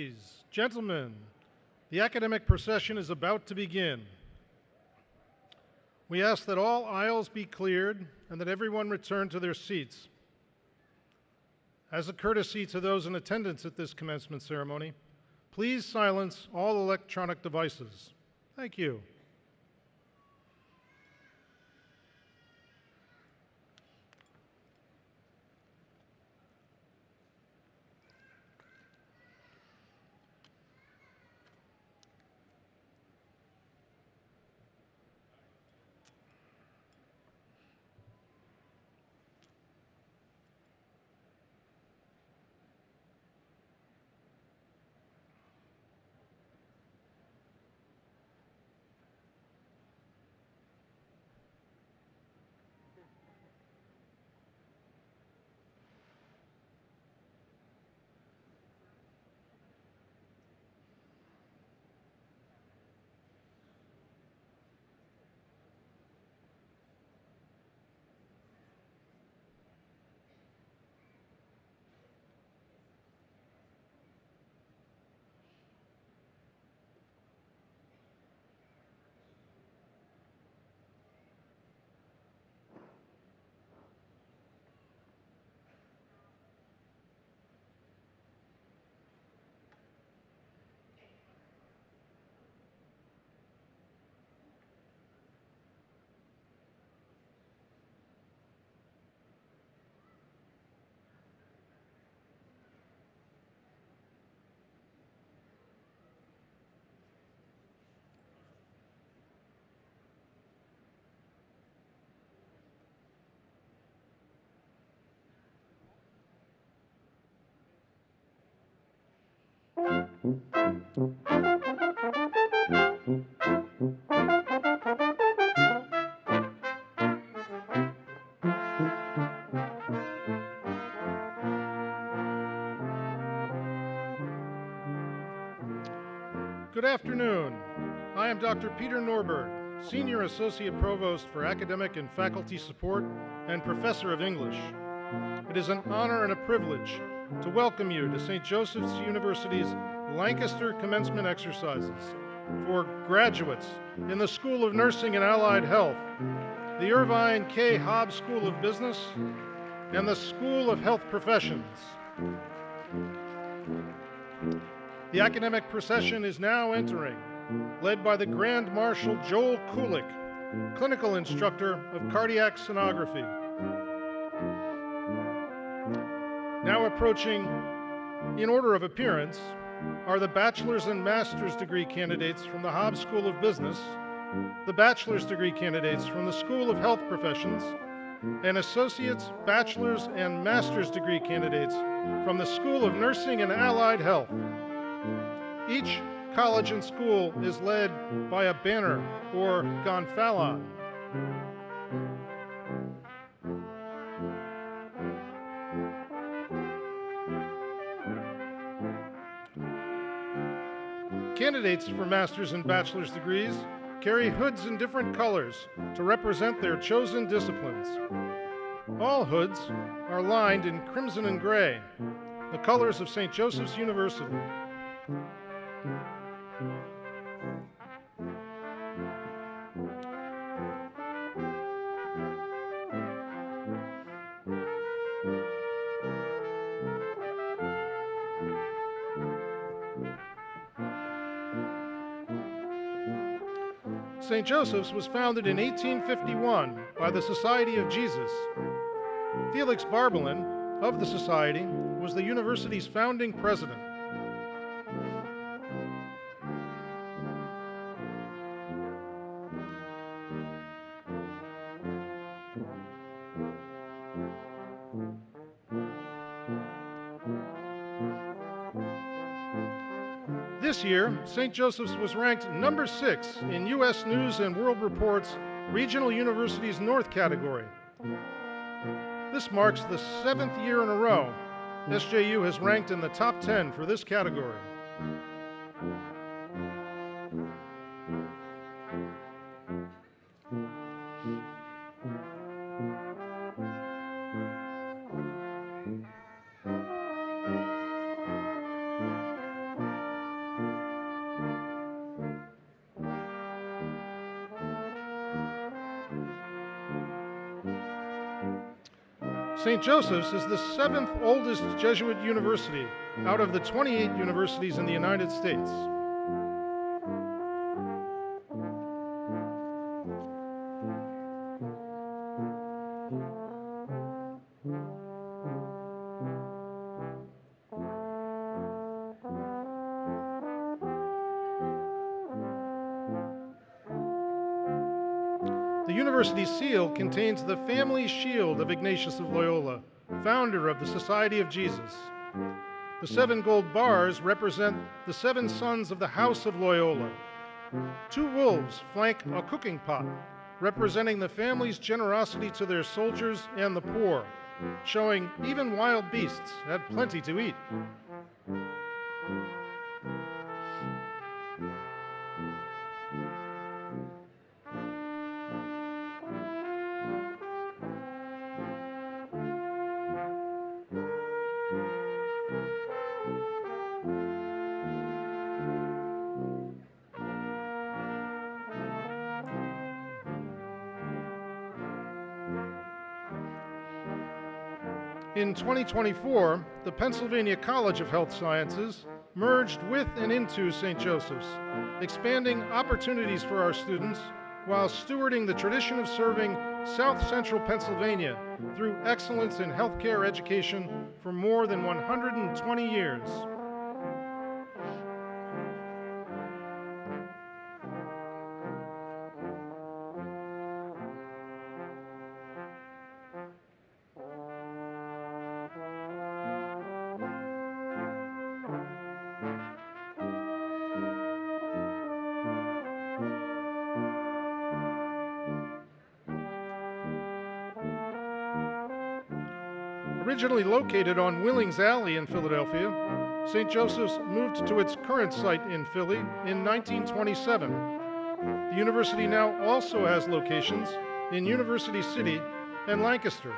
Ladies, gentlemen, the academic procession is about to begin. We ask that all aisles be cleared and that everyone return to their seats. As a courtesy to those in attendance at this commencement ceremony, please silence all electronic devices. Thank you. Good afternoon. I am Dr. Peter Norberg, Senior Associate Provost for Academic and Faculty Support and Professor of English. It is an honor and a privilege to welcome you to St. Joseph's University's Lancaster Commencement Exercises for graduates in the School of Nursing and Allied Health, the Irvine K. Hobbs School of Business, and the School of Health Professions. The academic procession is now entering, led by the Grand Marshal Joel Kulik, clinical instructor of cardiac sonography. Now approaching, in order of appearance, are the bachelor's and master's degree candidates from the Hobbs School of Business, the bachelor's degree candidates from the School of Health Professions, and associate's, bachelor's, and master's degree candidates from the School of Nursing and Allied Health. Each college and school is led by a banner or gonfalon. Candidates for master's and bachelor's degrees carry hoods in different colors to represent their chosen disciplines. All hoods are lined in crimson and gray, the colors of St. Joseph's University. St. Joseph's was founded in 1851 by the Society of Jesus. Felix Barbelin of the Society was the university's founding president. This year, St. Joseph's was ranked number 6 in U.S. News and World Report's Regional Universities North category. This marks the 7th year in a row SJU has ranked in the top 10 for this category. St. Joseph's is the 7th oldest Jesuit university out of the 28 universities in the United States. The university seal contains the family shield of Ignatius of Loyola, founder of the Society of Jesus. The 7 gold bars represent the 7 sons of the House of Loyola. 2 wolves flank a cooking pot, representing the family's generosity to their soldiers and the poor, showing even wild beasts had plenty to eat. In 2024, the Pennsylvania College of Health Sciences merged with and into St. Joseph's, expanding opportunities for our students while stewarding the tradition of serving South Central Pennsylvania through excellence in healthcare education for more than 120 years. Originally located on Willings Alley in Philadelphia, St. Joseph's moved to its current site in Philly in 1927. The university now also has locations in University City and Lancaster.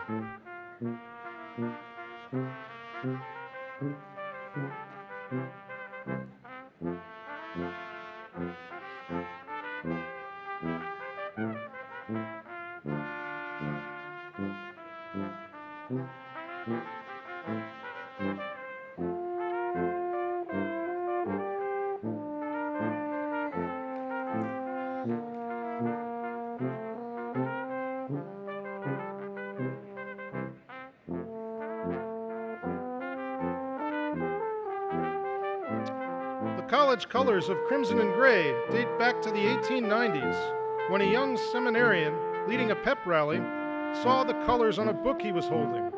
The college colors of crimson and gray date back to the 1890s, when a young seminarian leading a pep rally saw the colors on a book he was holding.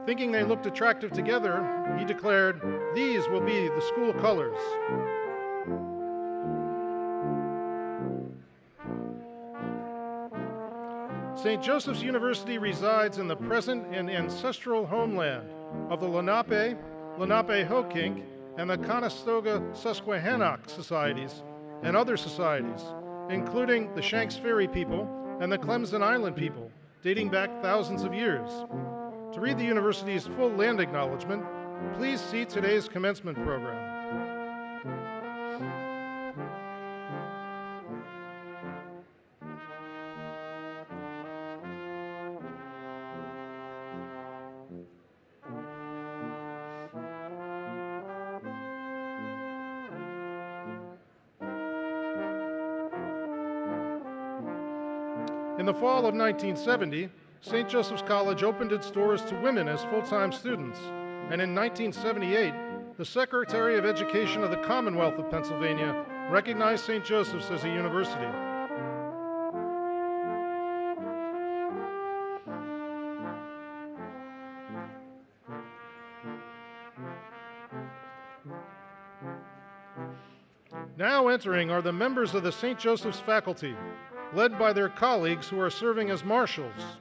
Thinking they looked attractive together, he declared, "These will be the school colors." St. Joseph's University resides in the present and ancestral homeland of the Lenape, Lenape-Hoquink, and the Conestoga Susquehannock societies and other societies, including the Shanks Ferry people and the Clemson Island people, dating back thousands of years. To read the university's full land acknowledgement, please see today's commencement program. In the fall of 1970, St. Joseph's College opened its doors to women as full-time students, and in 1978, the Secretary of Education of the Commonwealth of Pennsylvania recognized St. Joseph's as a university. Now entering are the members of the St. Joseph's faculty, led by their colleagues who are serving as marshals.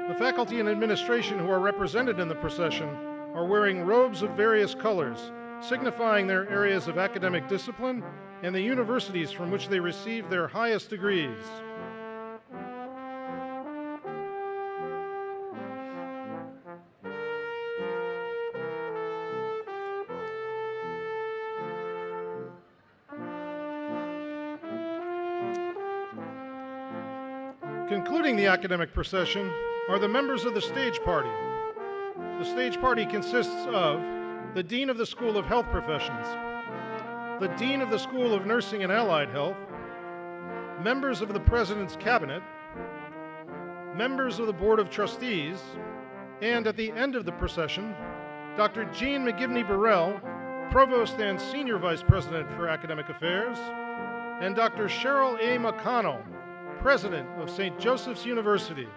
The faculty and administration who are represented in the procession are wearing robes of various colors, signifying their areas of academic discipline and the universities from which they receive their highest degrees. Concluding the academic procession are the members of the stage party. The stage party consists of the Dean of the School of Health Professions, the Dean of the School of Nursing and Allied Health, members of the President's Cabinet, members of the Board of Trustees, and at the end of the procession, Dr. Jean McGivney Burrell, Provost and Senior Vice President for Academic Affairs, and Dr. Cheryl A. McConnell, President of St. Joseph's University.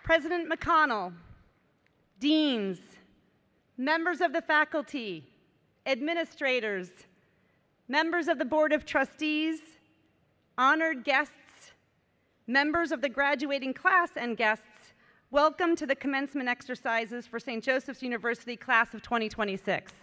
President McConnell, deans, members of the faculty, administrators, members of the Board of Trustees, honored guests, members of the graduating class and guests, welcome to the commencement exercises for St. Joseph's University class of 2026.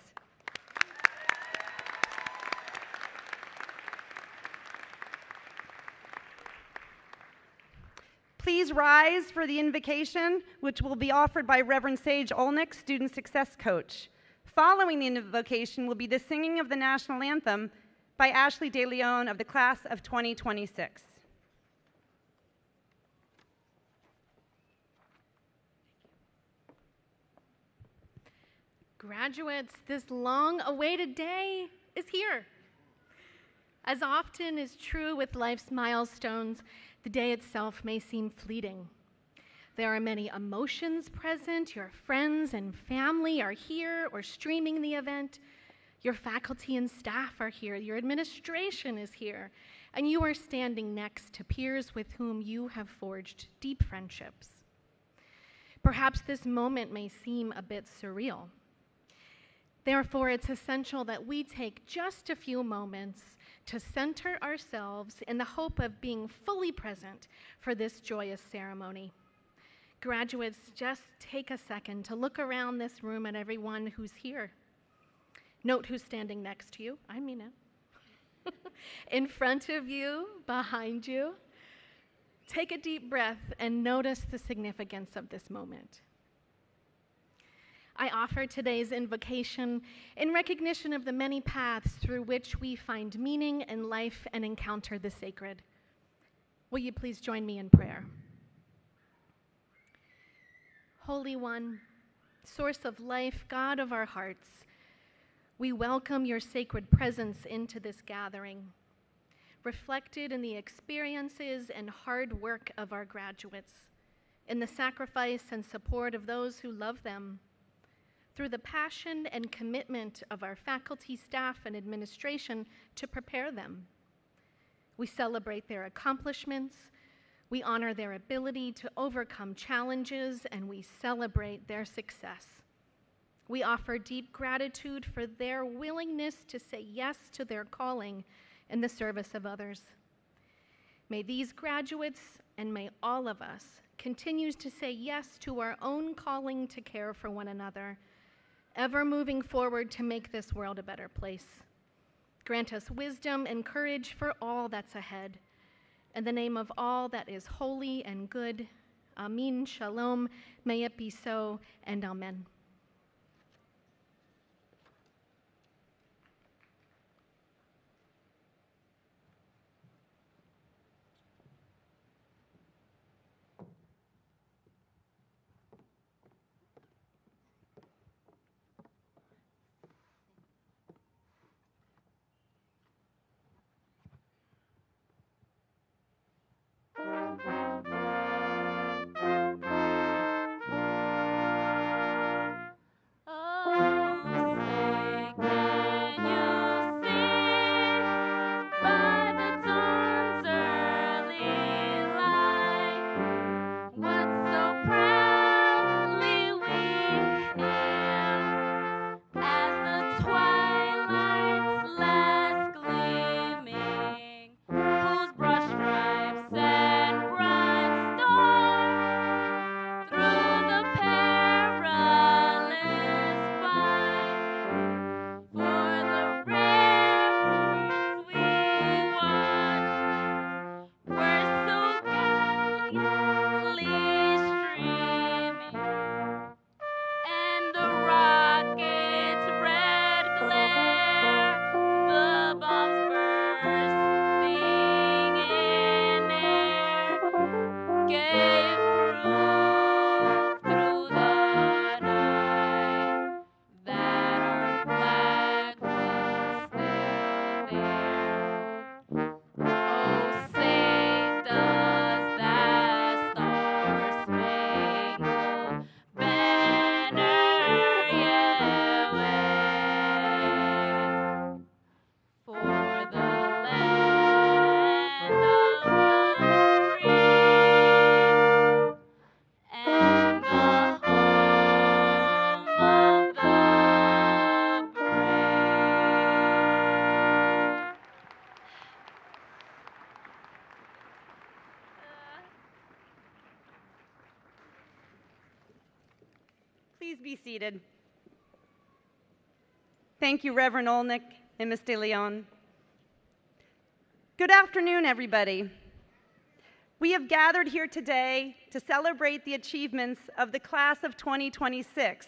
Please rise for the invocation, which will be offered by Reverend Sage Olnick, Student Success Coach. Following the invocation will be the singing of the national anthem by Ashley De Leon of the class of 2026. Graduates, this long-awaited day is here. As often is true with life's milestones, the day itself may seem fleeting. There are many emotions present. Your friends and family are here or streaming the event. Your faculty and staff are here. Your administration is here. And you are standing next to peers with whom you have forged deep friendships. Perhaps this moment may seem a bit surreal. Therefore, it's essential that we take just a few moments to center ourselves in the hope of being fully present for this joyous ceremony. Graduates, just take a second to look around this room at everyone who's here. Note who's standing next to you. I mean it. In front of you, behind you. Take a deep breath and notice the significance of this moment. I offer today's invocation in recognition of the many paths through which we find meaning in life and encounter the sacred. Will you please join me in prayer? Holy One, source of life, God of our hearts, we welcome your sacred presence into this gathering, reflected in the experiences and hard work of our graduates, in the sacrifice and support of those who love them, through the passion and commitment of our faculty, staff, and administration to prepare them. We celebrate their accomplishments, we honor their ability to overcome challenges, and we celebrate their success. We offer deep gratitude for their willingness to say yes to their calling in the service of others. May these graduates and may all of us continue to say yes to our own calling to care for one another, ever moving forward to make this world a better place. Grant us wisdom and courage for all that's ahead. In the name of all that is holy and good, Amin, Shalom, may it be so, and Amen. Please be seated. Thank you, Reverend Olnick and Ms. De Leon. Good afternoon, everybody. We have gathered here today to celebrate the achievements of the class of 2026.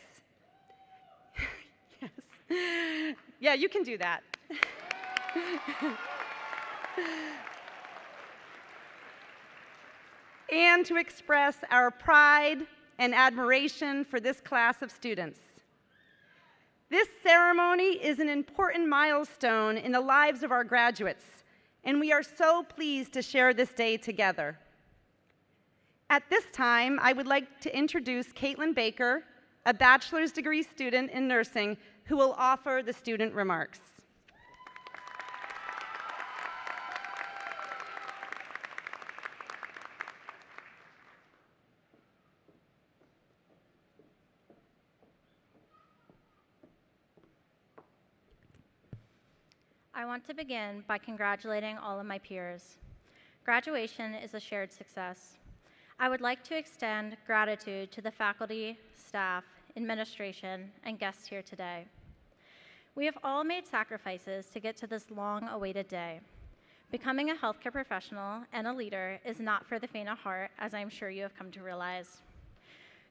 Yes. Yeah, you can do that. And to express our pride and admiration for this class of students. This ceremony is an important milestone in the lives of our graduates, and we are so pleased to share this day together. At this time, I would like to introduce Caitlin Baker, a bachelor's degree student in nursing, who will offer the student remarks. I want to begin by congratulating all of my peers. Graduation is a shared success. I would like to extend gratitude to the faculty, staff, administration, and guests here today. We have all made sacrifices to get to this long-awaited day. Becoming a healthcare professional and a leader is not for the faint of heart, as I'm sure you have come to realize.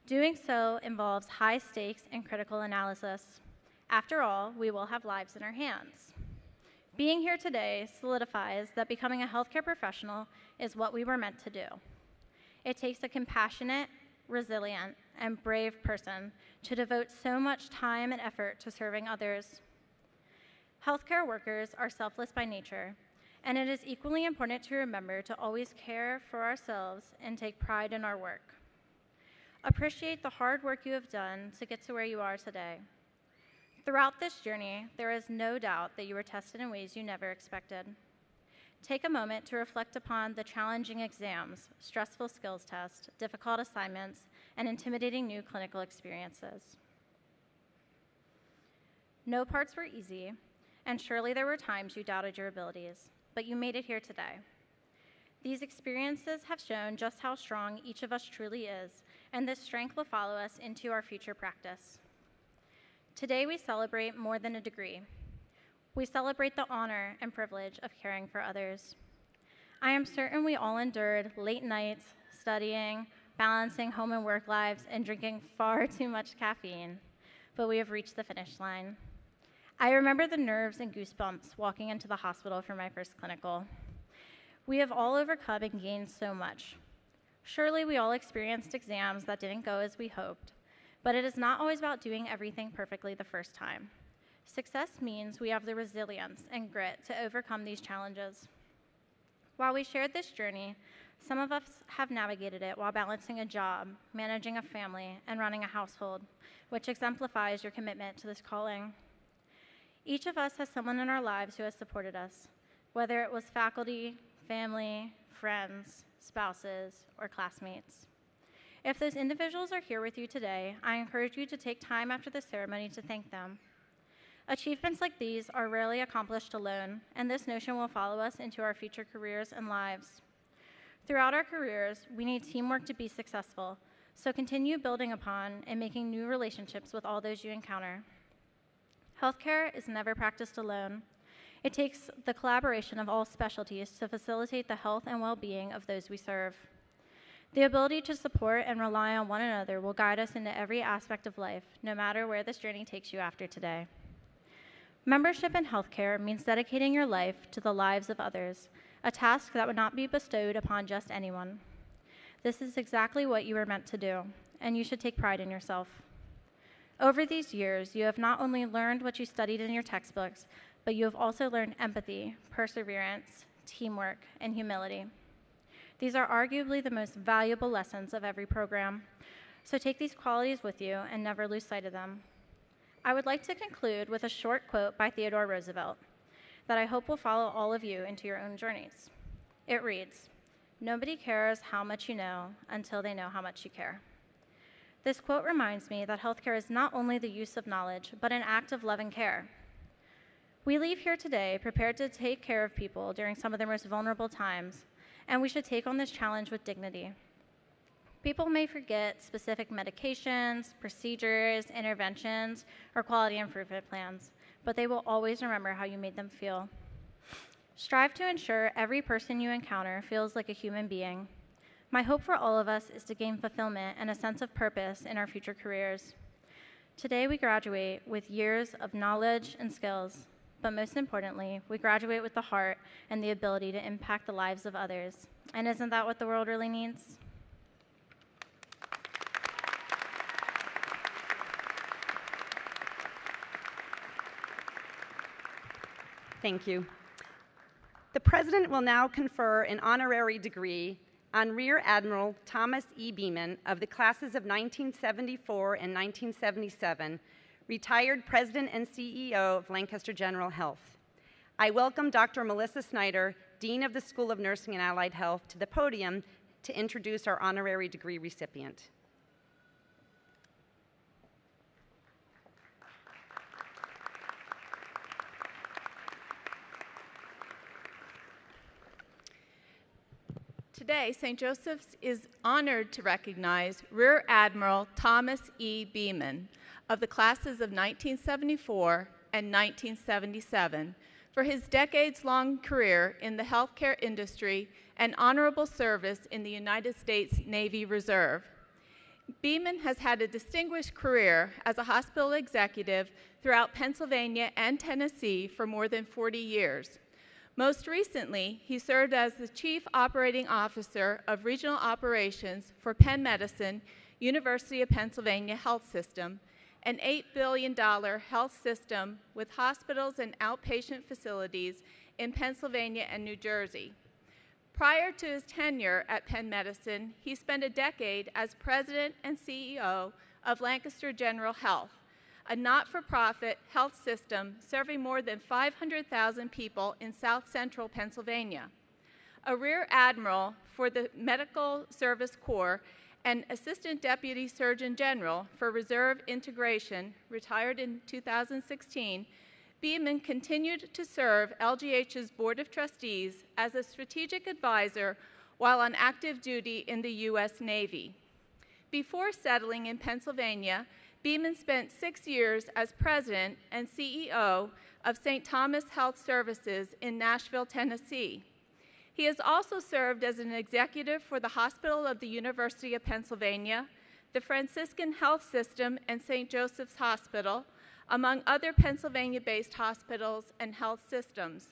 Doing so involves high stakes and critical analysis. After all, we will have lives in our hands. Being here today solidifies that becoming a healthcare professional is what we were meant to do. It takes a compassionate, resilient, and brave person to devote so much time and effort to serving others. Healthcare workers are selfless by nature, and it is equally important to remember to always care for ourselves and take pride in our work. Appreciate the hard work you have done to get to where you are today. Throughout this journey, there is no doubt that you were tested in ways you never expected. Take a moment to reflect upon the challenging exams, stressful skills tests, difficult assignments, and intimidating new clinical experiences. No parts were easy, and surely there were times you doubted your abilities, but you made it here today. These experiences have shown just how strong each of us truly is, and this strength will follow us into our future practice. Today, we celebrate more than a degree. We celebrate the honor and privilege of caring for others. I am certain we all endured late nights, studying, balancing home and work lives, and drinking far too much caffeine, but we have reached the finish line. I remember the nerves and goosebumps walking into the hospital for my first clinical. We have all overcome and gained so much. Surely we all experienced exams that didn't go as we hoped, but it is not always about doing everything perfectly the first time. Success means we have the resilience and grit to overcome these challenges. While we shared this journey, some of us have navigated it while balancing a job, managing a family, and running a household, which exemplifies your commitment to this calling. Each of us has someone in our lives who has supported us, whether it was faculty, family, friends, spouses, or classmates. If those individuals are here with you today, I encourage you to take time after the ceremony to thank them. Achievements like these are rarely accomplished alone, and this notion will follow us into our future careers and lives. Throughout our careers, we need teamwork to be successful, so continue building upon and making new relationships with all those you encounter. Healthcare is never practiced alone. It takes the collaboration of all specialties to facilitate the health and well-being of those we serve. The ability to support and rely on one another will guide us into every aspect of life, no matter where this journey takes you after today. Membership in healthcare means dedicating your life to the lives of others, a task that would not be bestowed upon just anyone. This is exactly what you were meant to do, and you should take pride in yourself. Over these years, you have not only learned what you studied in your textbooks, but you have also learned empathy, perseverance, teamwork, and humility. These are arguably the most valuable lessons of every program, so take these qualities with you and never lose sight of them. I would like to conclude with a short quote by Theodore Roosevelt that I hope will follow all of you into your own journeys. It reads, "Nobody cares how much you know until they know how much you care." This quote reminds me that healthcare is not only the use of knowledge, but an act of love and care. We leave here today prepared to take care of people during some of their most vulnerable times, and we should take on this challenge with dignity. People may forget specific medications, procedures, interventions, or quality improvement plans, but they will always remember how you made them feel. Strive to ensure every person you encounter feels like a human being. My hope for all of us is to gain fulfillment and a sense of purpose in our future careers. Today we graduate with years of knowledge and skills, but most importantly, we graduate with the heart and the ability to impact the lives of others. And isn't that what the world really needs? Thank you. The President will now confer an honorary degree on Rear Admiral Thomas E. Beeman of the classes of 1974 and 1977, retired President and CEO of Lancaster General Health. I welcome Dr. Melissa Snyder, Dean of the School of Nursing and Allied Health, to the podium to introduce our honorary degree recipient. Today, St. Joseph's is honored to recognize Rear Admiral Thomas E. Beeman of the classes of 1974 and 1977 for his decades-long career in the healthcare industry and honorable service in the United States Navy Reserve. Beeman has had a distinguished career as a hospital executive throughout Pennsylvania and Tennessee for more than 40 years. Most recently, he served as the Chief Operating Officer of Regional Operations for Penn Medicine, University of Pennsylvania Health System, an $8 billion health system with hospitals and outpatient facilities in Pennsylvania and New Jersey. Prior to his tenure at Penn Medicine, he spent a decade as President and CEO of Lancaster General Health, a not-for-profit health system serving more than 500,000 people in South Central Pennsylvania. A Rear Admiral for the Medical Service Corps and Assistant Deputy Surgeon General for Reserve Integration, retired in 2016, Beeman continued to serve LGH's Board of Trustees as a strategic advisor while on active duty in the U.S. Navy. Before settling in Pennsylvania, Beeman spent 6 years as president and CEO of St. Thomas Health Services in Nashville, Tennessee. He has also served as an executive for the Hospital of the University of Pennsylvania, the Franciscan Health System, and St. Joseph's Hospital, among other Pennsylvania-based hospitals and health systems.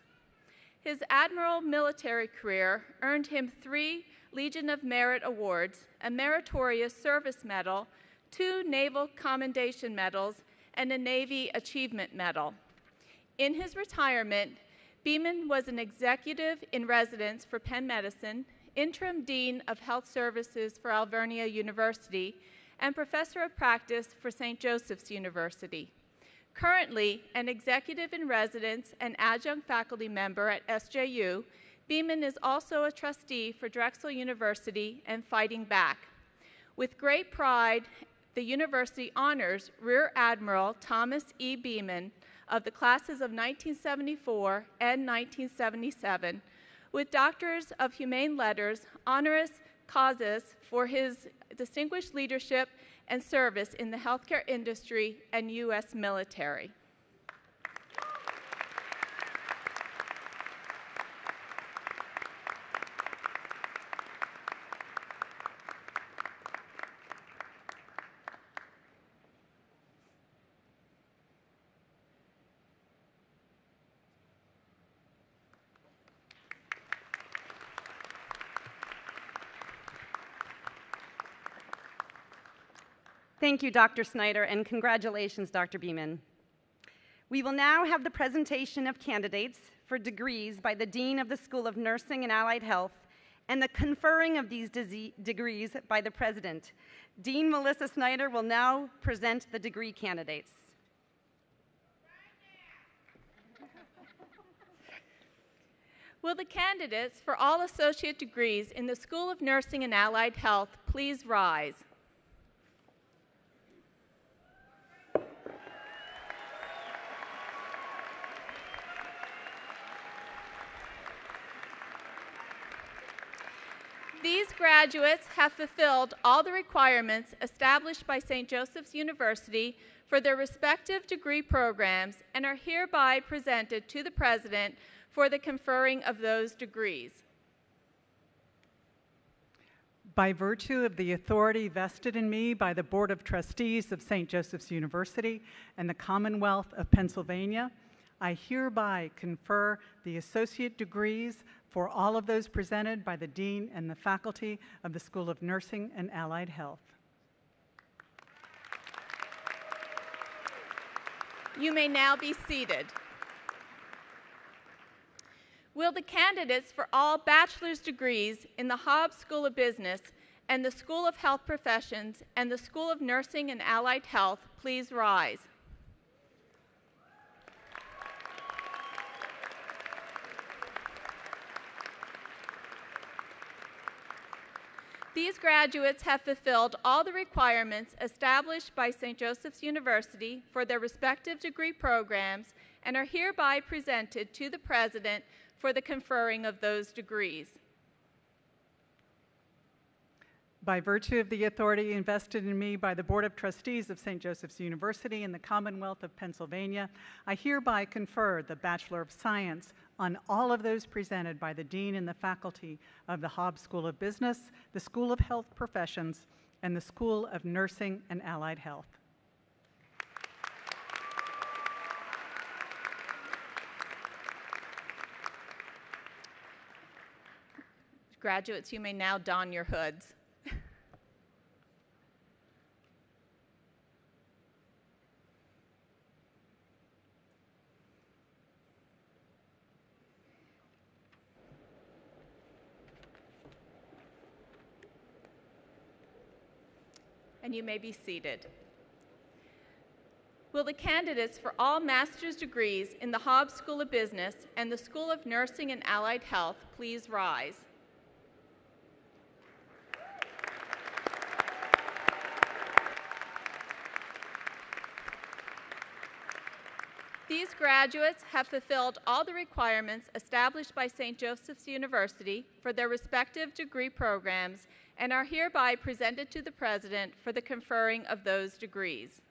His Admiral military career earned him 3 Legion of Merit awards, a Meritorious Service Medal, 2 Naval Commendation Medals, and a Navy Achievement Medal. In his retirement, Beeman was an executive in residence for Penn Medicine, interim dean of health services for Alvernia University, and professor of practice for St. Joseph's University. Currently an executive in residence and adjunct faculty member at SJU, Beeman is also a trustee for Drexel University and Fighting Back. With great pride, the university honors Rear Admiral Thomas E. Beeman of the classes of 1974 and 1977 with Doctors of Humane Letters, honoris causa for his distinguished leadership and service in the healthcare industry and U.S. military. Thank you, Dr. Snyder, and congratulations, Dr. Beeman. We will now have the presentation of candidates for degrees by the Dean of the School of Nursing and Allied Health and the conferring of these degrees by the President. Dean Melissa Snyder will now present the degree candidates. Will the candidates for all associate degrees in the School of Nursing and Allied Health please rise? These graduates have fulfilled all the requirements established by St. Joseph's University for their respective degree programs and are hereby presented to the President for the conferring of those degrees. By virtue of the authority vested in me by the Board of Trustees of St. Joseph's University and the Commonwealth of Pennsylvania, I hereby confer the associate degrees for all of those presented by the Dean and the faculty of the School of Nursing and Allied Health. You may now be seated. Will the candidates for all bachelor's degrees in the Hobbs School of Business and the School of Health Professions and the School of Nursing and Allied Health please rise? These graduates have fulfilled all the requirements established by St. Joseph's University for their respective degree programs and are hereby presented to the President for the conferring of those degrees. By virtue of the authority invested in me by the Board of Trustees of St. Joseph's University and the Commonwealth of Pennsylvania, I hereby confer the Bachelor of Science on all of those presented by the Dean and the faculty of the Hobbs School of Business, the School of Health Professions, and the School of Nursing and Allied Health. Graduates, you may now don your hoods. And you may be seated. Will the candidates for all master's degrees in the Hobbs School of Business and the School of Nursing and Allied Health please rise? These graduates have fulfilled all the requirements established by St. Joseph's University for their respective degree programs and are hereby presented to the President for the conferring of those degrees.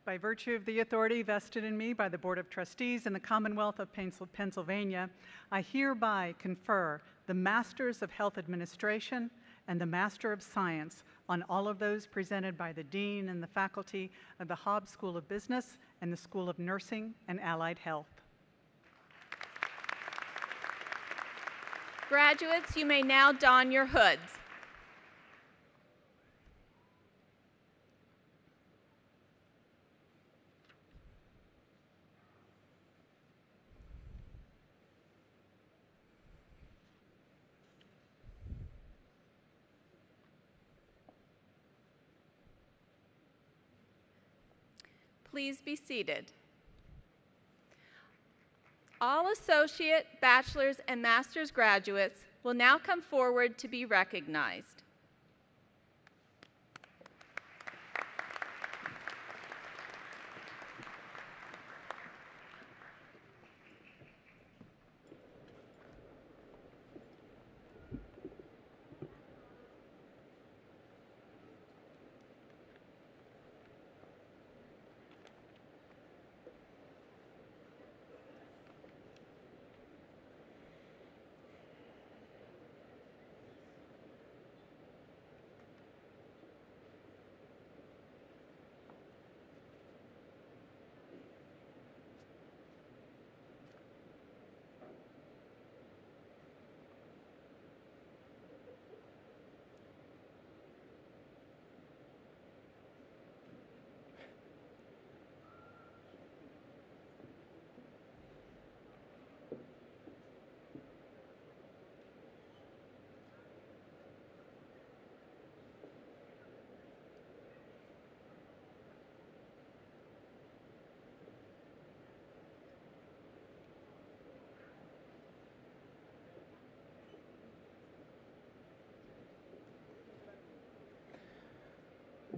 By virtue of the authority vested in me by the Board of Trustees in the Commonwealth of Pennsylvania, I hereby confer the Masters of Health Administration and the Master of Science on all of those presented by the Dean and the faculty of the Hobbs School of Business and the School of Nursing and Allied Health. Graduates, you may now don your hoods. Please be seated. All associate, bachelor's, and master's graduates will now come forward to be recognized.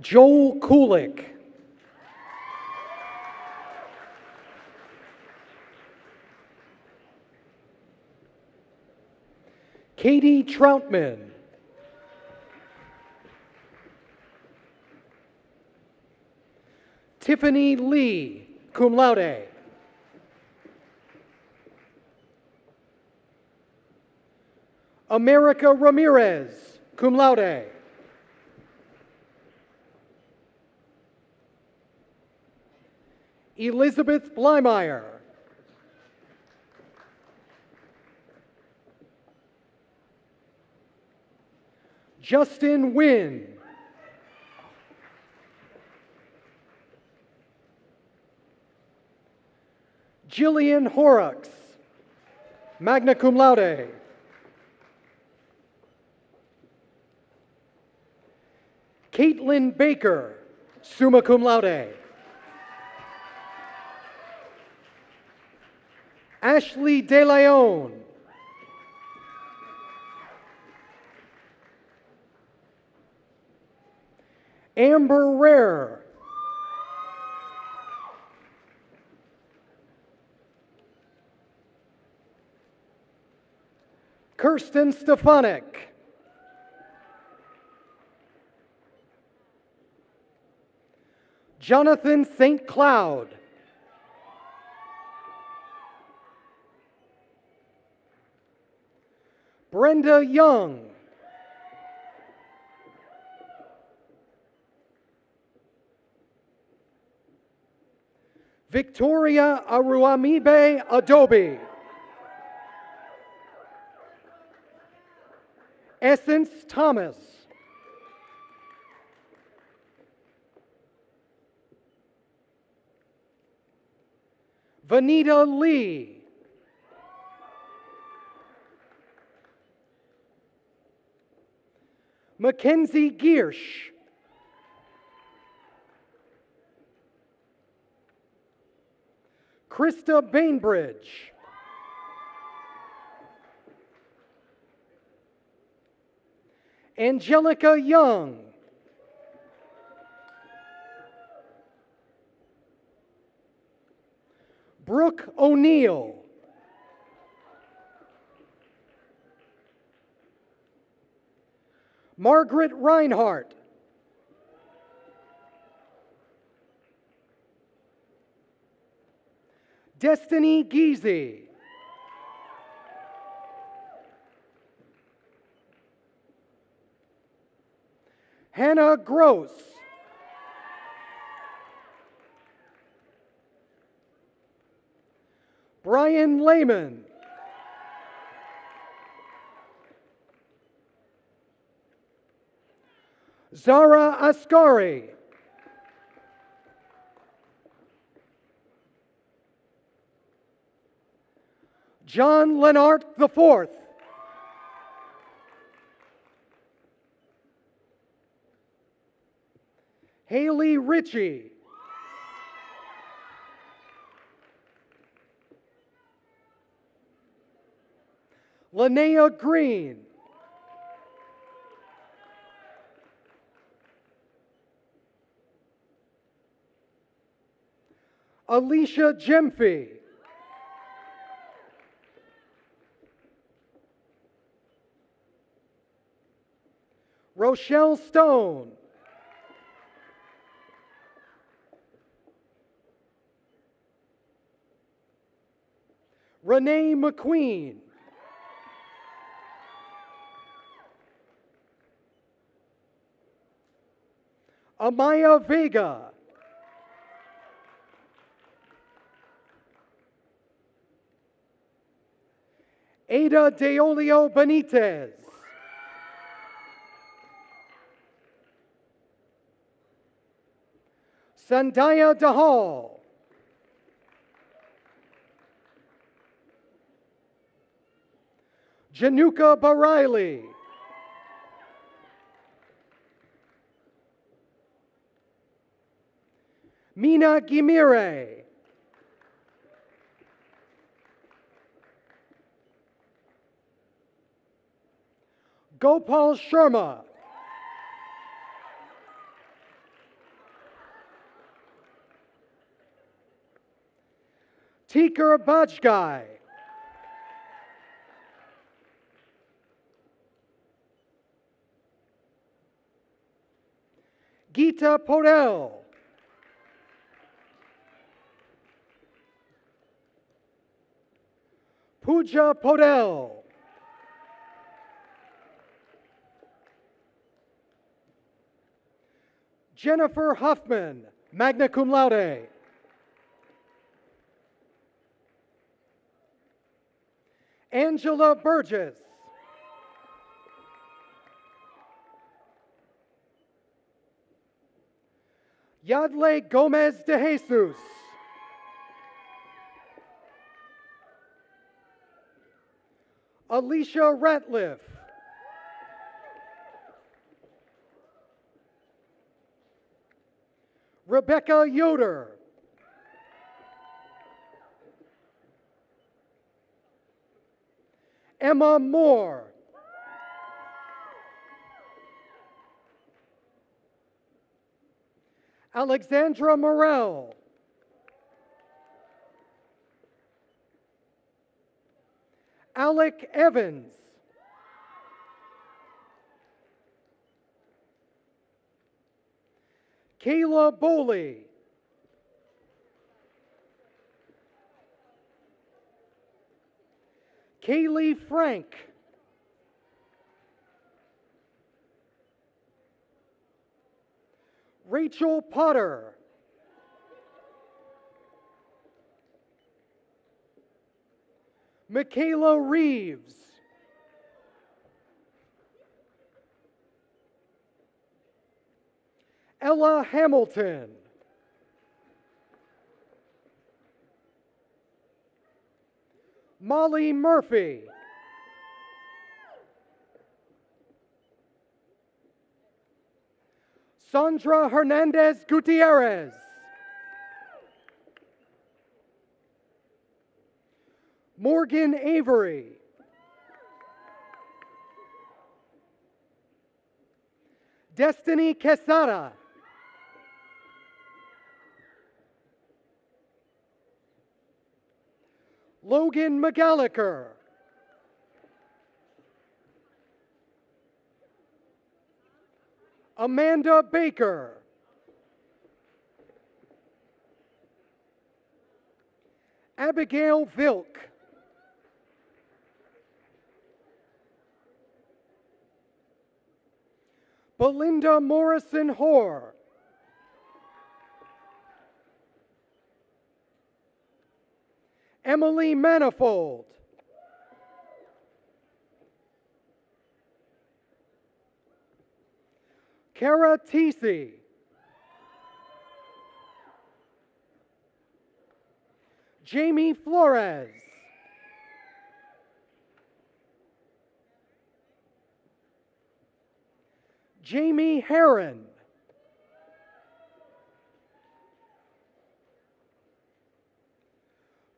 Joel Kulik. Katie Troutman. Tiffany Lee, cum laude. America Ramirez, cum laude. Elizabeth Blymeyer. Justin Wynn. Jillian Horrocks, magna cum laude. Caitlin Baker, summa cum laude. Ashley De Leon. Amber Rare. Kirsten Stefanik. Jonathan St. Cloud. Brenda Young. Victoria Aruamibe Adobe. Essence Thomas. Vanita Lee. Mackenzie Giersch. Krista Bainbridge. Angelica Young. Brooke O'Neill. Margaret Reinhardt. Destiny Giese. Hannah Gross. Brian Lehman. Zara Ascari. John Lennart IV. Haley Ritchie. Linnea Green. Alicia Gemfie. Rochelle Stone. Renee McQueen. Amaya Vega. Ada Deolio Benitez. Sandaya Dahal. Januka Bareilly. Mina Gimire. Gopal Sharma. Tikar Bajgai. Geeta Podel. Pooja Podel. Jennifer Huffman, magna cum laude. Angela Burgess. Yadle Gomez de Jesus. Alicia Ratliff. Rebecca Yoder. Emma Moore. Alexandra Morel. Alec Evans. Kayla Boley. Kaylee Frank. Rachel Potter. Michaela Reeves. Ella Hamilton. Molly Murphy. Sandra Hernandez Gutierrez. Morgan Avery. Destiny Quesada. Logan McGallagher. Amanda Baker. Abigail Vilk. Belinda Morrison Hoare. Emily Manifold. Kara Teesey. Jamie Flores. Jamie Heron.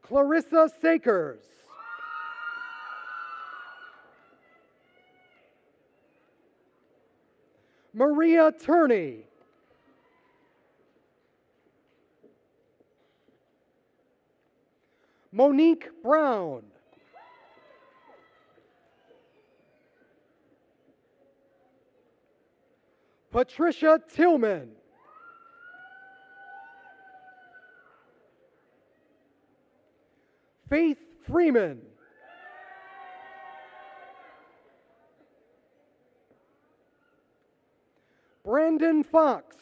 Clarissa Sakers. Maria Turney. Monique Brown. Patricia Tillman. Faith Freeman. Brandon Fox.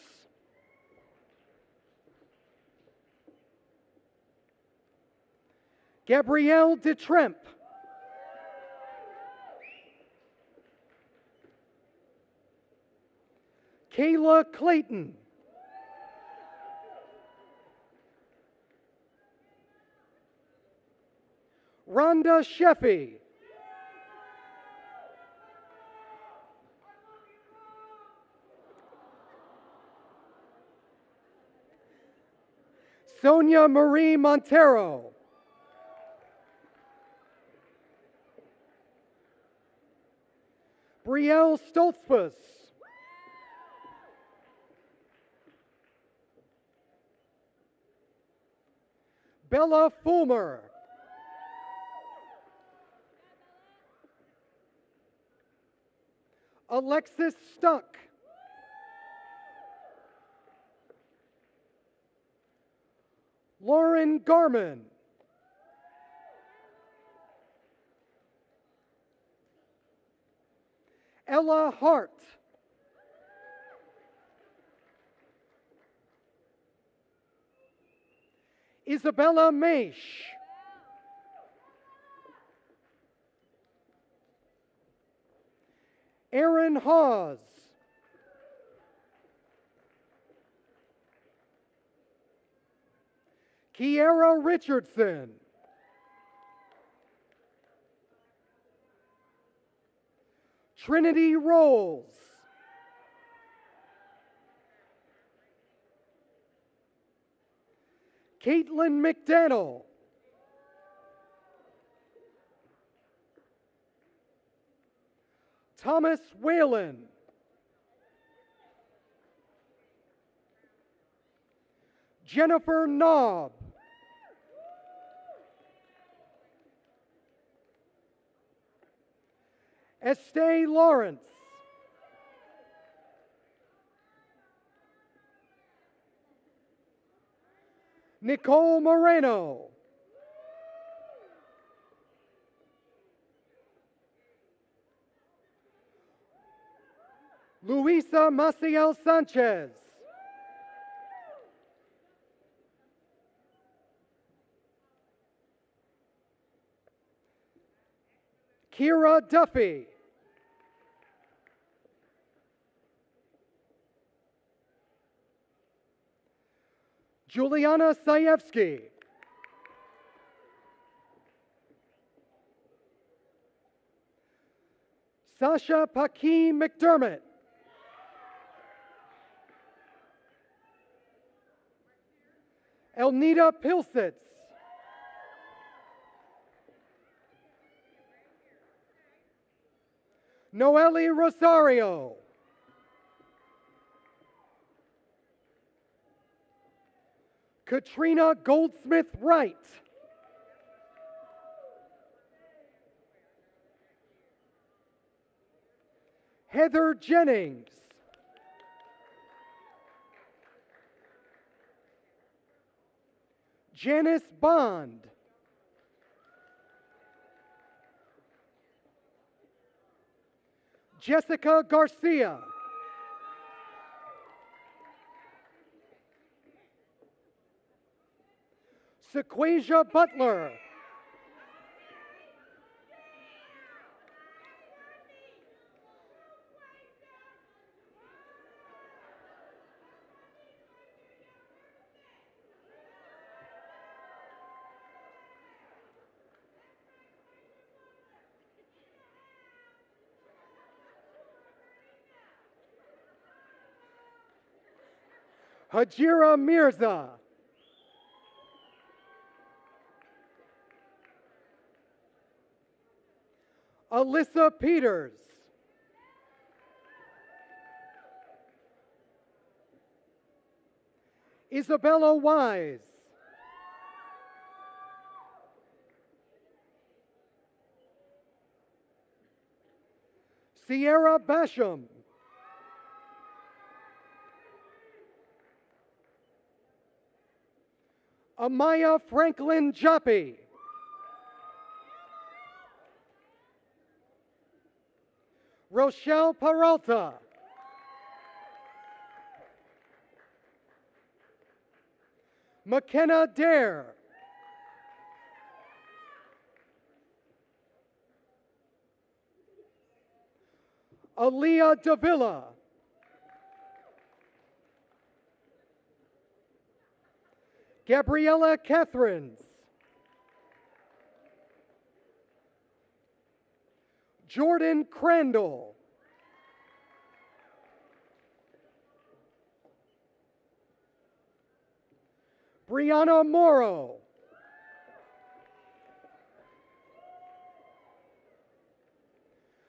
Gabrielle DeTremp. Kayla Clayton. Rhonda Sheffy. Sonia Marie Montero. Brielle Stoltzfus. Bella Fulmer. Alexis Stuck. Lauren Garman. Ella Hart. Isabella Maish. Aaron Hawes. Kiara Richardson. Trinity Rolls. Caitlin McDaniel. Thomas Whalen. Jennifer Knobb. Estee Lawrence. Nicole Moreno. Luisa Maciel Sanchez. Kira Duffy. Juliana Sayevsky. Sasha Paki McDermott. Elnita Pilsitz. Noelle Rosario. Katrina Goldsmith Wright. Heather Jennings. Janice Bond. Jessica Garcia. Sequasia Butler. Hajira Mirza. Alyssa Peters. Isabella Wise. Sierra Basham. Amaya Franklin Joppi. Rochelle Peralta. McKenna Dare. Aaliyah Davila. Gabriella Catherines. Jordan Crandall. Brianna Morrow.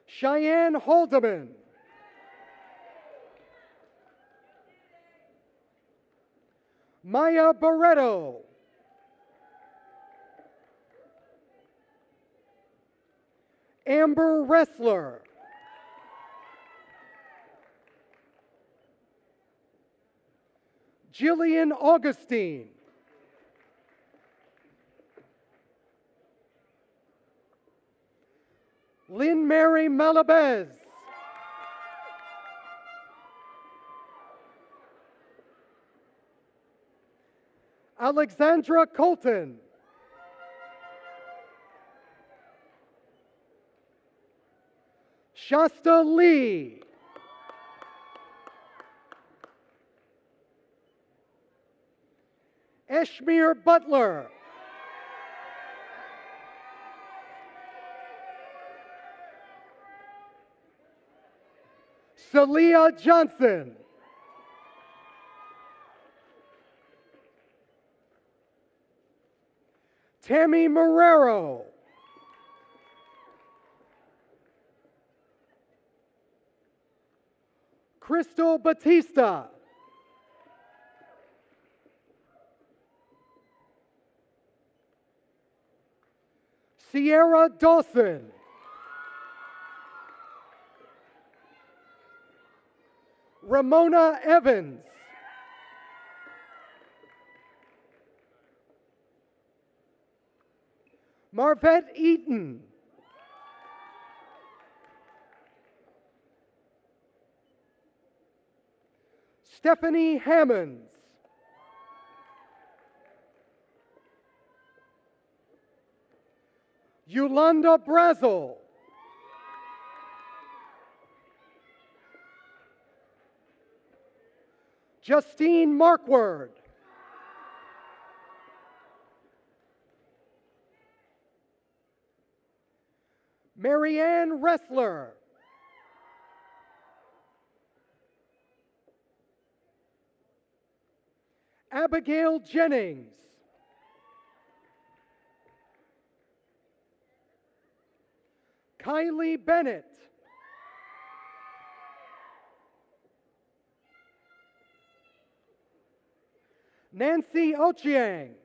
Cheyenne Haldeman. Maya Barreto. Amber Wrestler. Jillian Augustine. Lynn Mary Malabez. Alexandra Colton. Shasta Lee. Eshmir Butler. Celia Johnson. Tammy Marrero. Crystal Batista. Sierra Dawson. Ramona Evans. Marvette Eaton. Stephanie Hammonds. Yolanda Brazel. Justine Markward. Marianne Ressler. Abigail Jennings. Kylie Bennett. Nancy Ochiang.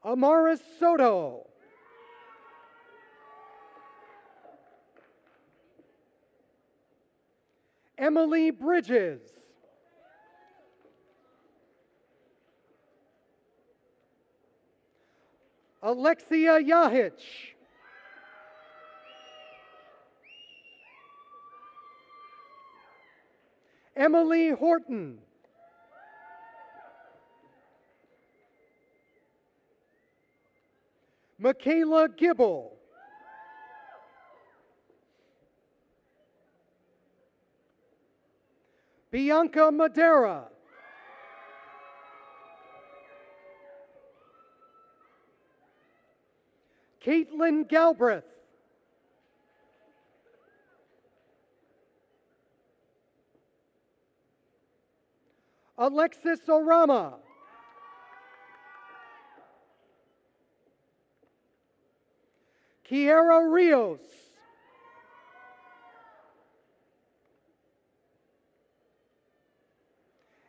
Amaris Soto. Emily Bridges. Alexia Yahich. Emily Horton. Michaela Gibble. Bianca Madera. Caitlin Galbraith. Alexis Orama. Kiera Rios.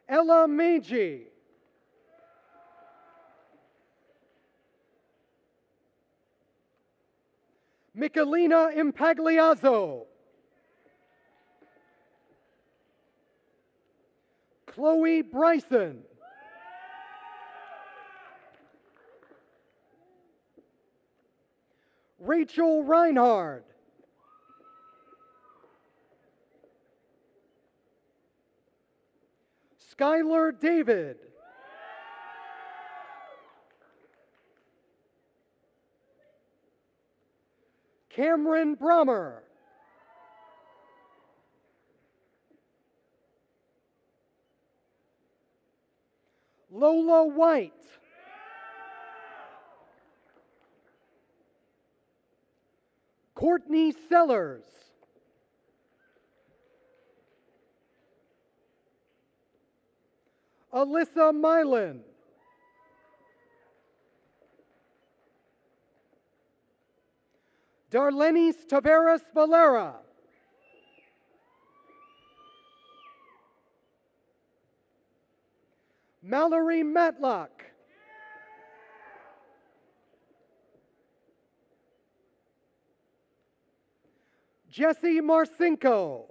Ella Meiji. Michelina Impagliazzo. Chloe Bryson. Rachel Reinhard. Skylar David. Cameron Brommer. Lola White. Courtney Sellers. Alyssa Mylan. Darlenis Taveras Valera. Mallory Matlock. Jesse Marcinko.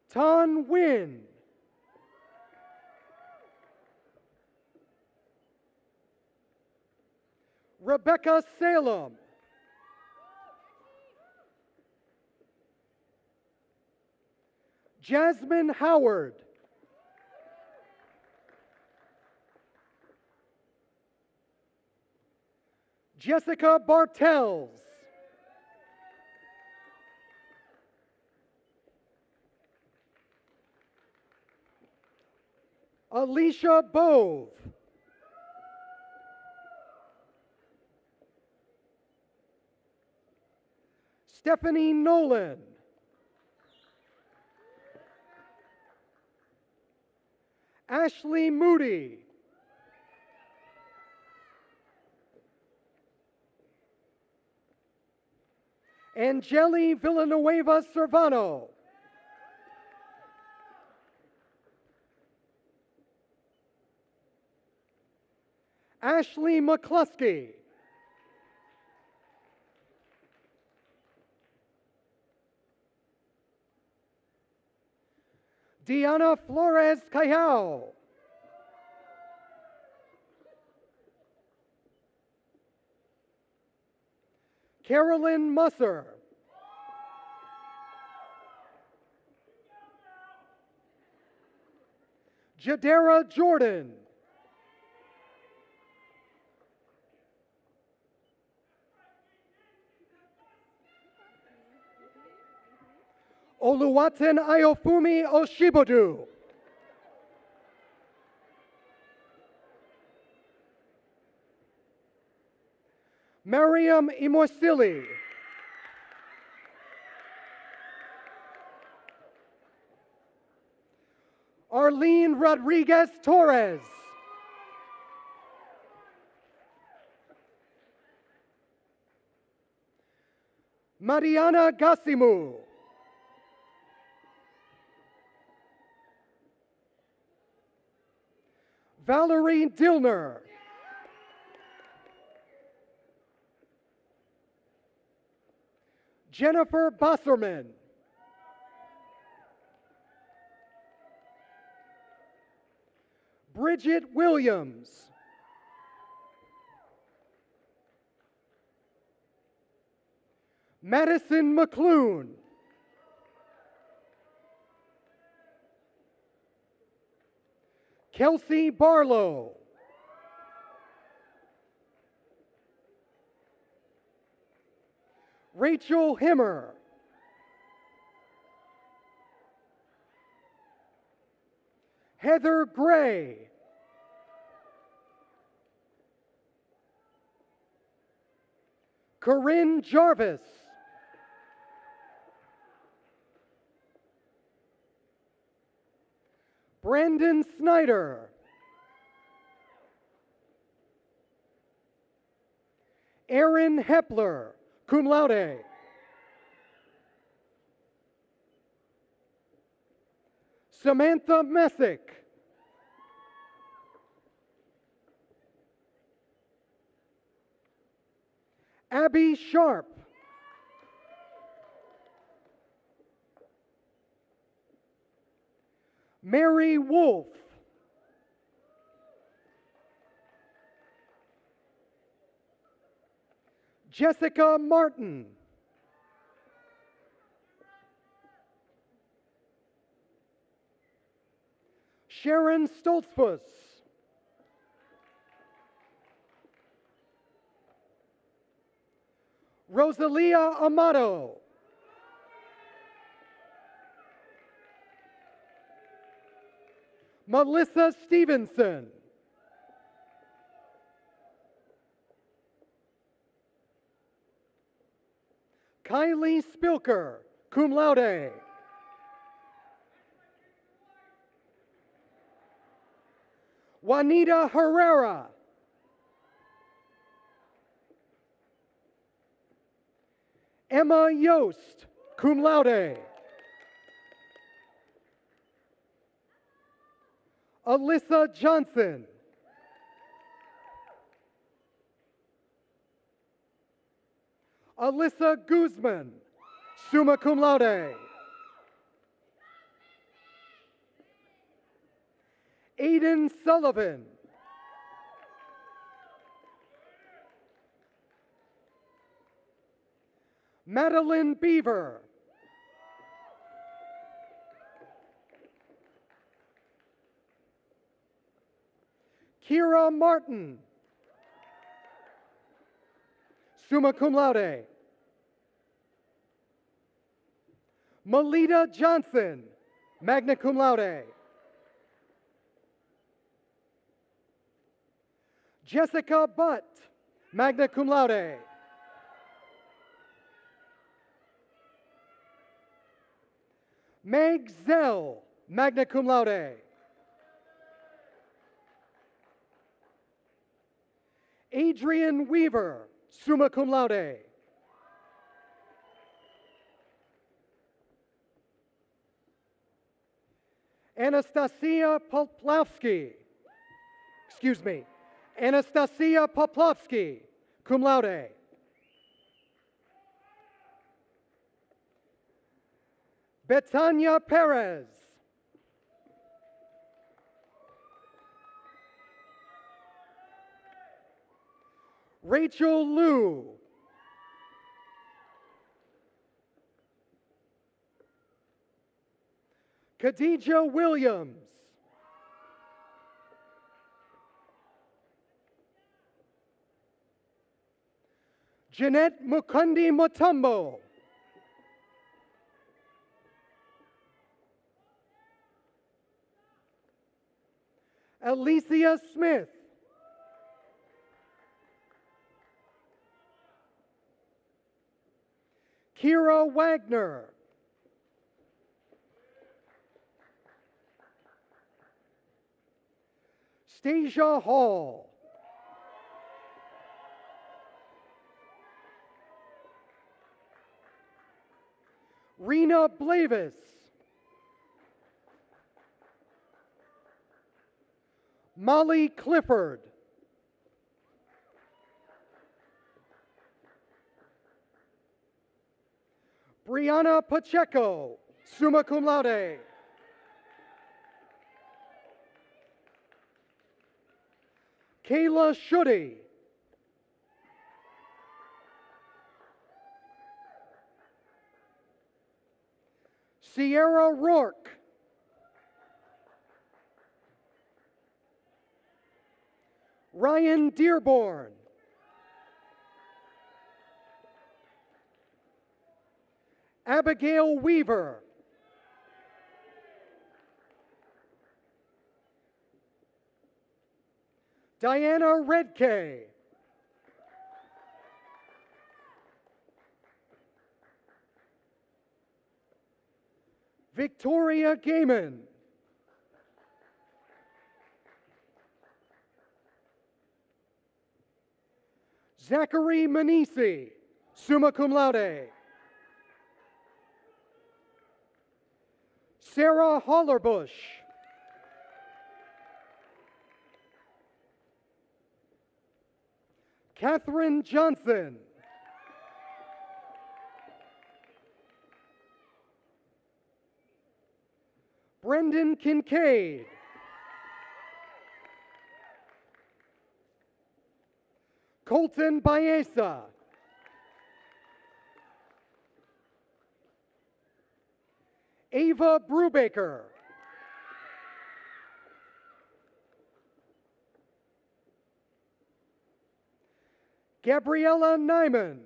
Tan Nguyen. Rebecca Salem. Jasmine Howard. Jessica Bartels. Alicia Bove. Stephanie Nolan. Ashley Moody. Angeli Villanueva Servano. Ashley McCluskey. Diana Flores Callao. Carolyn Musser. Jadera Jordan. Oluwaten Ayofumi Oshibodu. Mariam Imorsili. Arlene Rodriguez Torres. Mariana Gasimu. Valerie Dillner. Jennifer Bosserman. Bridget Williams. Madison McClune. Kelsey Barlow. Rachel Himmer. Heather Gray. Corinne Jarvis. Brandon Snyder. Aaron Hepler, cum laude. Samantha Messick. Abby Sharp. Mary Wolf. Jessica Martin. Sharon Stoltzfus. Rosalia Amato. Melissa Stevenson. Kylie Spilker, cum laude. Juanita Herrera. Emma Yost, cum laude. Alyssa Johnson. Alyssa Guzman, summa cum laude. Aiden Sullivan. Madeline Beaver. Kira Martin, summa cum laude. Melita Johnson, magna cum laude. Jessica Butt, magna cum laude. Meg Zell, magna cum laude. Adrian Weaver, summa cum laude. Anastasia Poplavsky, Anastasia Poplavsky, cum laude. Betania Perez. Rachel Liu. Khadija Williams. Jeanette Mukundi Mutombo. Alicia Smith. Kira Wagner. Stasia Hall. Rena Blavis. Molly Clifford. Brianna Pacheco, summa cum laude. Kayla Schutte. Sierra Rourke. Ryan Dearborn. Abigail Weaver. Diana Redkay. Victoria Gaiman. Zachary Manisi, summa cum laude. Sarah Hollerbush. Catherine Johnson. Brendan Kincaid. Colton Baeza. Ava Brubaker. Gabriella Nyman.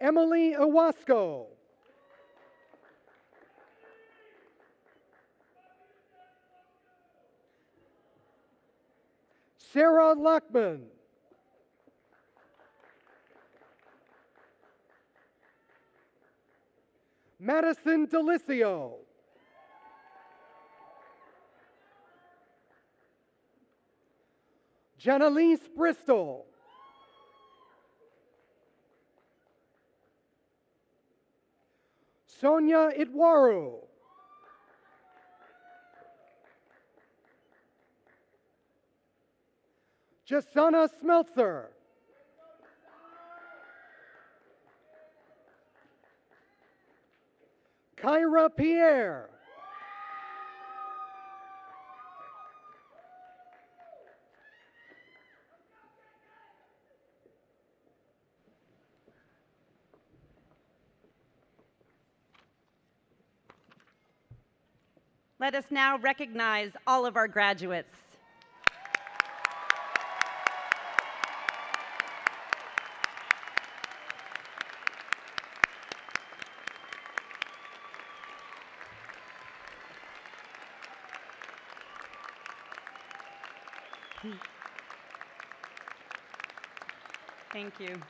Emily Owasco. Sarah Lockman. Madison Delicio. Janalise Bristol. Sonia Itwaru. Jasana Smeltzer. Kyra Pierre. Let us now recognize all of our graduates. Thank you.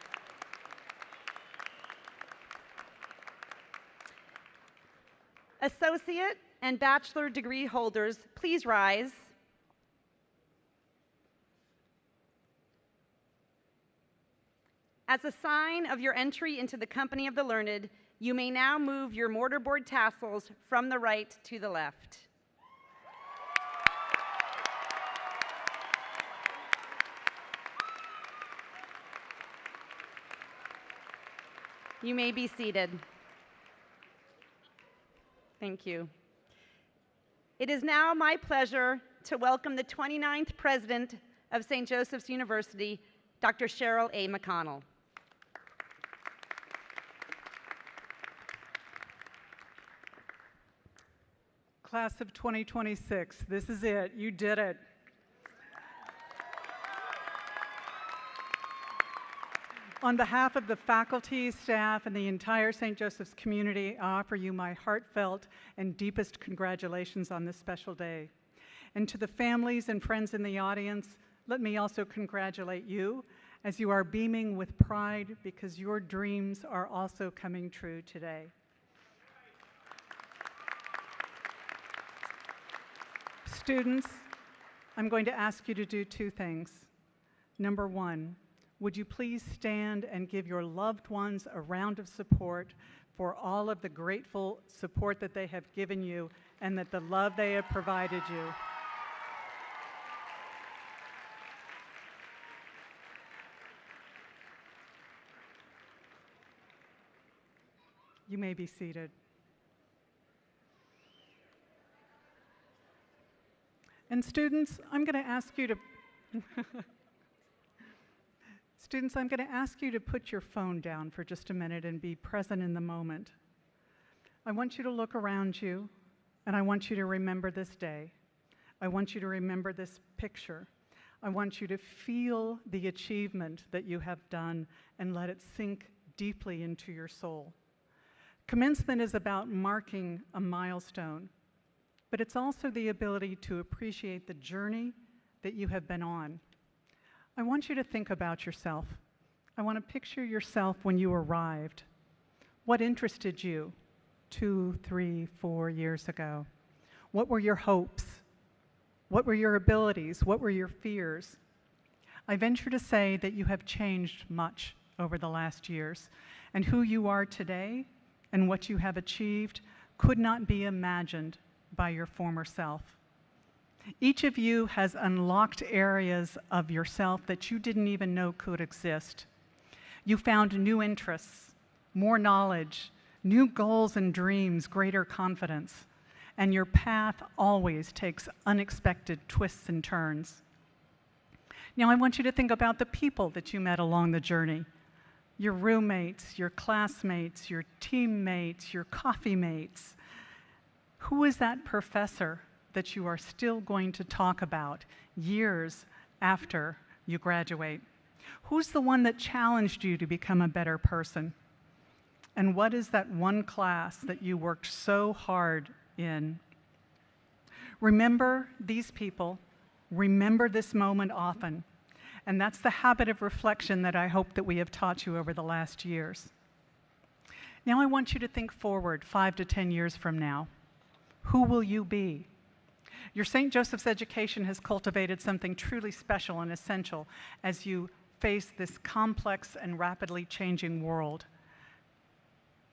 Associate and bachelor degree holders, please rise. As a sign of your entry into the company of the learned, you may now move your mortarboard tassels from the right to the left. You may be seated. Thank you. It is now my pleasure to welcome the 29th President of St. Joseph's University, Dr. Cheryl A. McConnell. Class of 2026, this is it. You did it. On behalf of the faculty, staff, and the entire St. Joseph's community, I offer you my heartfelt and deepest congratulations on this special day. And to the families and friends in the audience, let me also congratulate you as you are beaming with pride because your dreams are also coming true today. Students, I'm going to ask you to do two things. Number one, would you please stand and give your loved ones a round of support for all of the grateful support that they have given you and that the love they have provided you. You may be seated. And students, I'm going to ask you to Students, I'm going to ask you to put your phone down for just a minute and be present in the moment. I want you to look around you, and I want you to remember this day. I want you to remember this picture. I want you to feel the achievement that you have done and let it sink deeply into your soul. Commencement is about marking a milestone, but it's also the ability to appreciate the journey that you have been on. I want you to think about yourself. I want to picture yourself when you arrived. What interested you 2, 3, 4 years ago? What were your hopes? What were your abilities? What were your fears? I venture to say that you have changed much over the last years, and who you are today and what you have achieved could not be imagined by your former self. Each of you has unlocked areas of yourself that you didn't even know could exist. You found new interests, more knowledge, new goals and dreams, greater confidence, and your path always takes unexpected twists and turns. Now I want you to think about the people that you met along the journey. Your roommates, your classmates, your teammates, your coffee mates. Who is that professor that you are still going to talk about years after you graduate? Who's the one that challenged you to become a better person? And what is that one class that you worked so hard in? Remember these people, remember this moment often, and that's the habit of reflection that I hope that we have taught you over the last years. Now I want you to think forward 5 to 10 years from now. Who will you be? Your St. Joseph's education has cultivated something truly special and essential as you face this complex and rapidly changing world.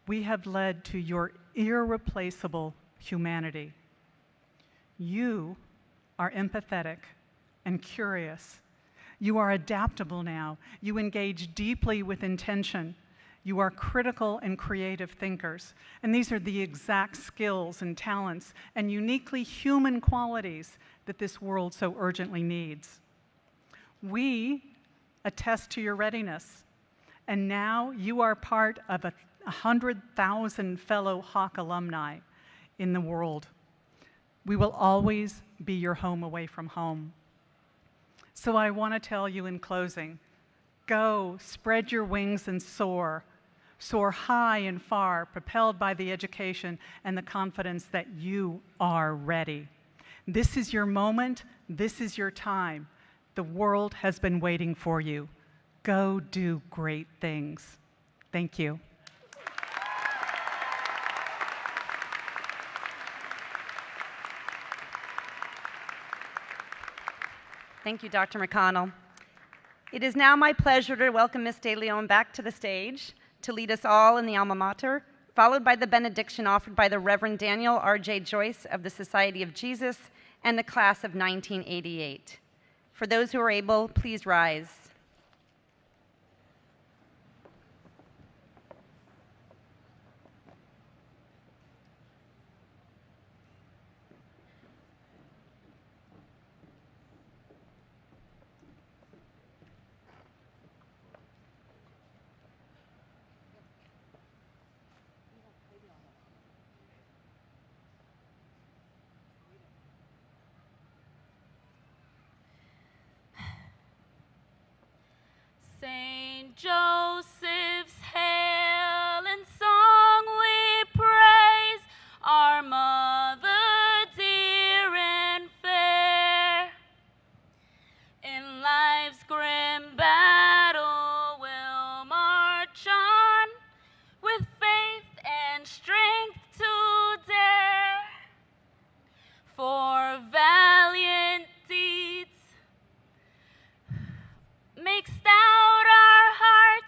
We have led to your irreplaceable humanity. You are empathetic and curious. You are adaptable now. You engage deeply with intention. You are critical and creative thinkers. And these are the exact skills and talents and uniquely human qualities that this world so urgently needs. We attest to your readiness. And now you are part of 100,000 fellow Hawk alumni in the world. We will always be your home away from home. So I want to tell you in closing, go, spread your wings and soar. Soar high and far, propelled by the education and the confidence that you are ready. This is your moment. This is your time. The world has been waiting for you. Go do great things. Thank you. Thank you, Dr. McConnell. It is now my pleasure to welcome Ms. De Leon back to the stage to lead us all in the alma mater, followed by the benediction offered by the Reverend Daniel R.J. Joyce of the Society of Jesus and the class of 1988. For those who are able, please rise. St. Joseph's hail and song we praise, our mother dear and fair. In life's grim battle we'll march on, with faith and strength to dare. For valiant deeds make stout our hearts,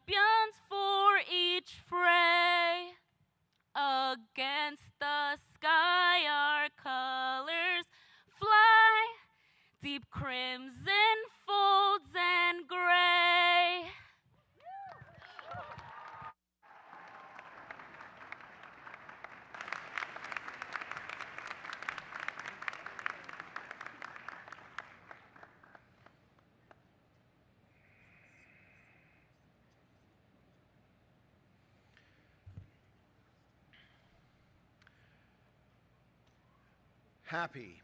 champions for each fray. Against the sky our colors fly, deep crimson folds and gray. Happy,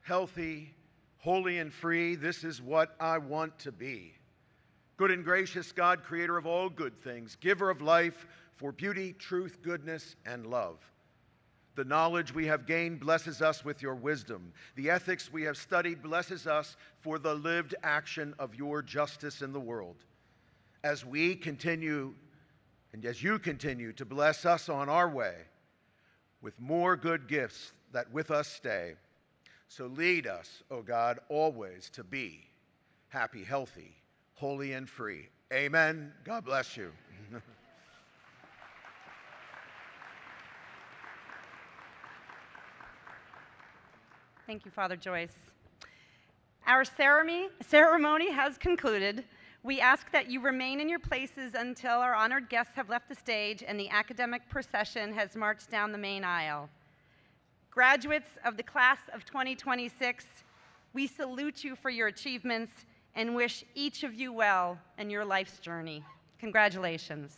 healthy, holy, and free, this is what I want to be. Good and gracious God, creator of all good things, giver of life for beauty, truth, goodness, and love. The knowledge we have gained blesses us with your wisdom. The ethics we have studied blesses us for the lived action of your justice in the world. As we continue, and as you continue to bless us on our way with more good gifts that with us stay. So lead us, O God, always to be happy, healthy, holy, and free. Amen. God bless you. Thank you, Father Joyce. Our ceremony has concluded. We ask that you remain in your places until our honored guests have left the stage and the academic procession has marched down the main aisle. Graduates of the class of 2026, we salute you for your achievements and wish each of you well in your life's journey. Congratulations.